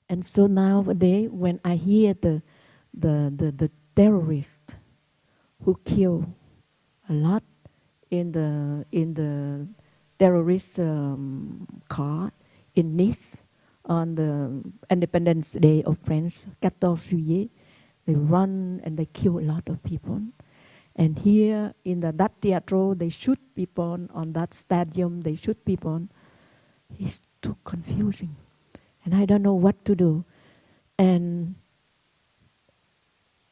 And so nowadays, when I hear the terrorists who kill a lot in the terrorist car in Nice on the Independence Day of France, 14 juillet, they run and they kill a lot of people. And here in that theater, they shoot people on that stadium, they shoot people. It's too confusing. And I don't know what to do. And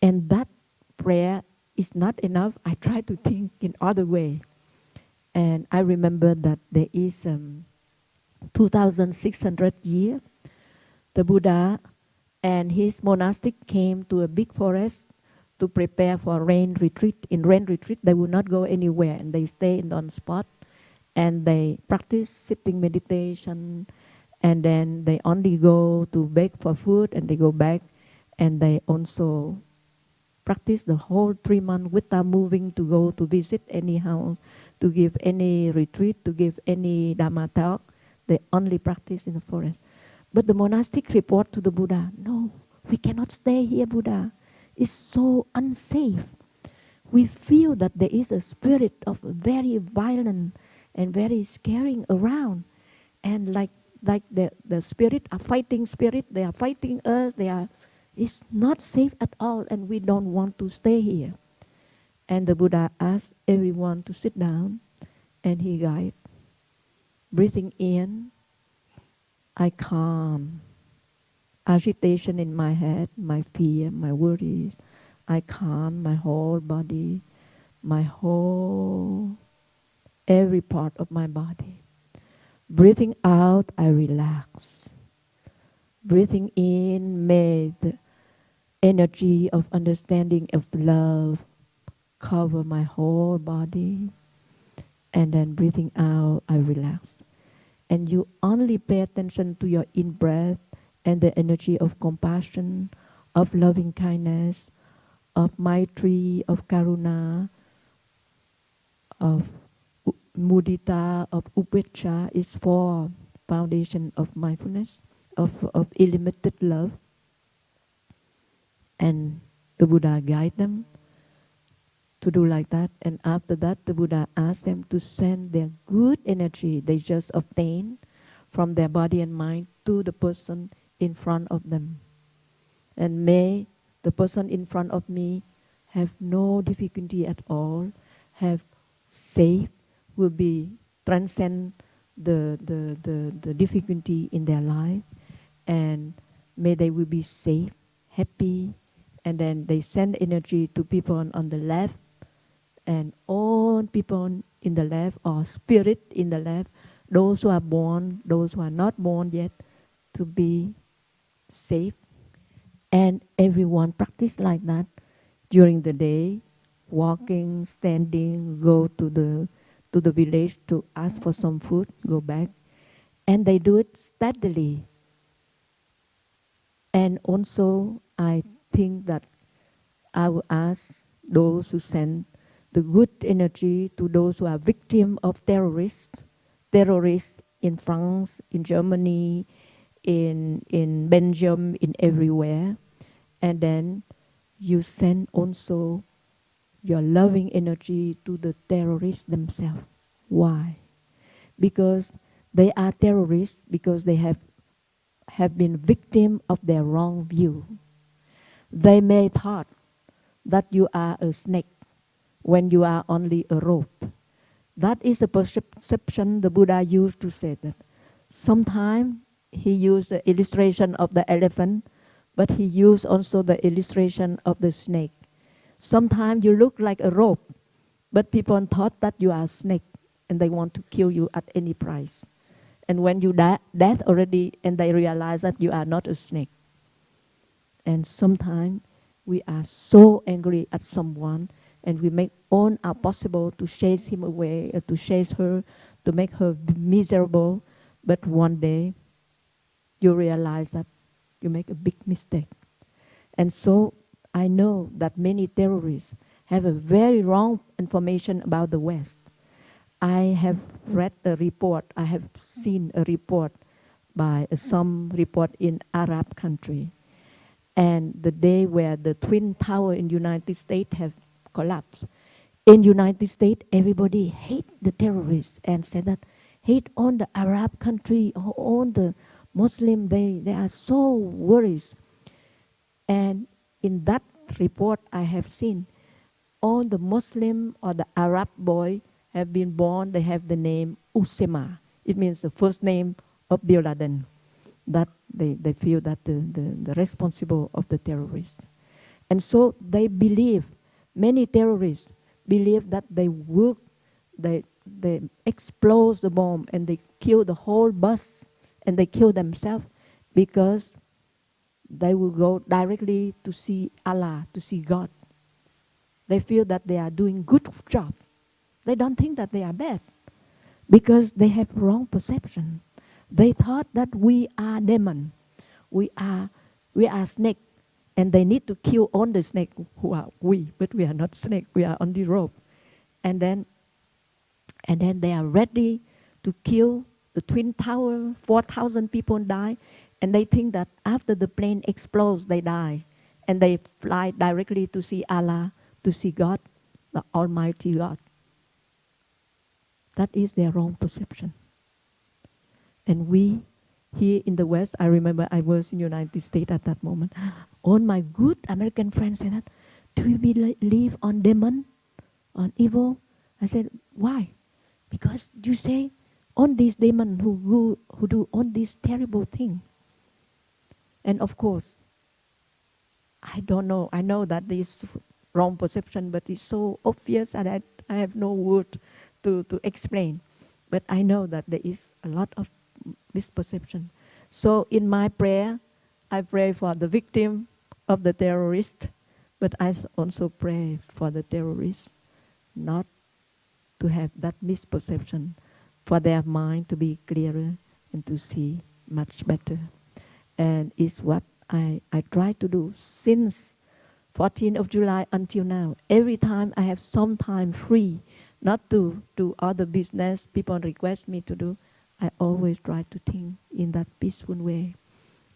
and that prayer is not enough. I try to think in other way. And I remember that there is 2,600 years, the Buddha and his monastic came to a big forest to prepare for rain retreat. In rain retreat, they will not go anywhere, and they stay in one spot, and they practice sitting meditation, and then they only go to beg for food, and they go back, and they also practice the whole 3 months without moving to go to visit any house, to give any retreat, to give any Dhamma talk. They only practice in the forest. But the monastic report to the Buddha, no, we cannot stay here, Buddha. It's so unsafe. We feel that there is a spirit of very violent and very scaring around. And like the spirit are fighting spirit, they are fighting us, it's not safe at all, and we don't want to stay here. And the Buddha asked everyone to sit down, and he guided, breathing in, I calm agitation in my head, my fear, my worries. I calm my whole body, every part of my body. Breathing out, I relax. Breathing in, may the energy of understanding of love cover my whole body. And then breathing out, I relax. And you only pay attention to your in-breath and the energy of compassion, of loving kindness, of maitri, of karuna, of mudita, of upekkha is for foundation of mindfulness, of unlimited love. And the Buddha guide them to do like that. And after that, the Buddha asked them to send their good energy they just obtained from their body and mind to the person in front of them. And may the person in front of me have no difficulty at all, have safe, will be transcend the difficulty in their life, and may they will be safe, happy, and then they send energy to people on the left, and all people in the left, or spirit in the left, those who are born, those who are not born yet, to be safe. And everyone practice like that during the day, walking, standing, go to the village to ask for some food, go back. And they do it steadily. And also, I think that I will ask those who send the good energy to those who are victims of terrorists in France, in Germany, in Belgium, in everywhere. And then you send also your loving energy to the terrorists themselves. Why? Because they are terrorists, because they have been victim of their wrong view. They may thought that you are a snake when you are only a rope. That is a perception the Buddha used to say that. Sometimes he used the illustration of the elephant, but he used also the illustration of the snake. Sometimes you look like a rope, but people thought that you are a snake and they want to kill you at any price. And when you dead already, and they realize that you are not a snake. And sometimes we are so angry at someone, and we make all our possible to chase him away, or to chase her, to make her miserable. But one day, you realize that you make a big mistake. And so I know that many terrorists have a very wrong information about the West. I have read a report, I have seen a report by some report in Arab country. And the day where the Twin Tower in United States have collapsed. In United States, everybody hate the terrorists and said that hate on the Arab country, on the Muslim, they are so worried. And in that report I have seen, all the Muslim or the Arab boy have been born, they have the name Usama. It means the first name of Bin Laden. That they feel that the responsible of the terrorists. And so they believe, many terrorists believe that they work, they explode the bomb and they kill the whole bus and they kill themselves because they will go directly to see Allah, to see God. They feel that they are doing good job. They don't think that they are bad because they have wrong perception. They thought that we are demon, we are snake, and they need to kill all the snake who are we, but we are not snake. We are on the rope, and then they are ready to kill the Twin Tower. 4,000 people die, and they think that after the plane explodes, they die, and they fly directly to see Allah, to see God, the Almighty God. That is their wrong perception. And we, here in the West, I remember I was in the United States at that moment. All my good American friends said that, do you believe on demon, on evil? I said, why? Because you say, on these demons who do all these terrible things. And of course, I don't know, I know that this wrong perception, but it's so obvious that I have no word to explain. But I know that there is a lot of misperception. So in my prayer, I pray for the victim of the terrorist, but I also pray for the terrorists not to have that misperception, for their mind to be clearer and to see much better. And it's what I try to do since 14th of July until now. Every time I have some time free, not to do other business people request me to do, I always try to think in that peaceful way.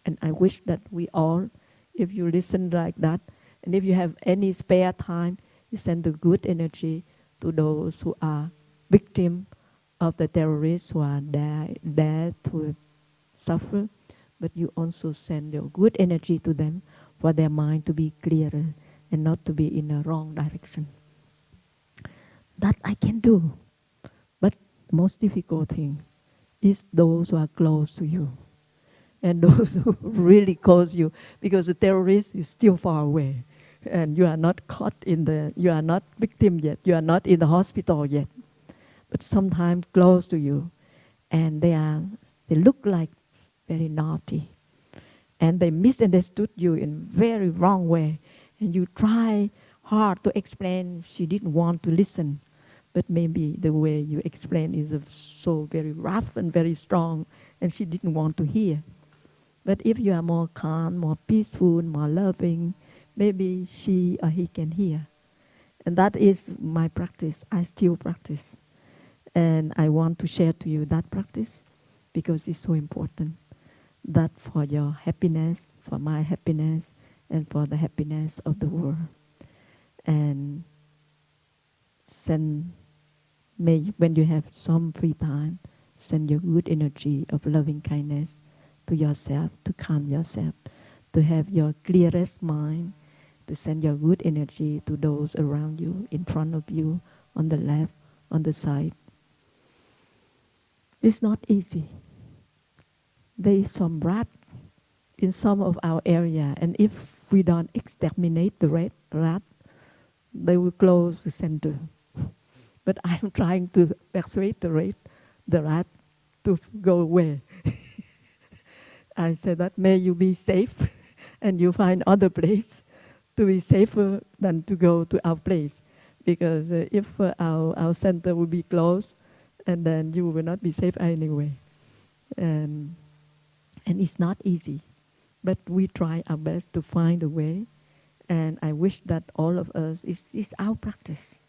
And I wish that we all, if you listen like that, and if you have any spare time, you send the good energy to those who are victims of the terrorists, who are there to suffer, but you also send your good energy to them for their mind to be clearer and not to be in a wrong direction. That I can do. But the most difficult thing is those who are close to you and those who really close you, because the terrorist is still far away and you are not caught you are not victim yet, you are not in the hospital yet, but sometimes close to you, and they look like very naughty and they misunderstood you in very wrong way, and you try hard to explain. She didn't want to listen, but maybe the way you explain is so very rough and very strong, and she didn't want to hear. But if you are more calm, more peaceful, more loving, maybe she or he can hear. And that is my practice. I still practice. And I want to share to you that practice because it's so important. That for your happiness, for my happiness, and for the happiness of the world. And when you have some free time, send your good energy of loving kindness to yourself, to calm yourself, to have your clearest mind, to send your good energy to those around you, in front of you, on the left, on the side. It's not easy. There is some rat in some of our area, and if we don't exterminate the rat, they will close the center. But I'm trying to persuade the rat to go away. I said that may you be safe and you find other place to be safer than to go to our place. Because if our center will be closed, and then you will not be safe anyway. And it's not easy. But we try our best to find a way. And I wish that all of us, it's our practice.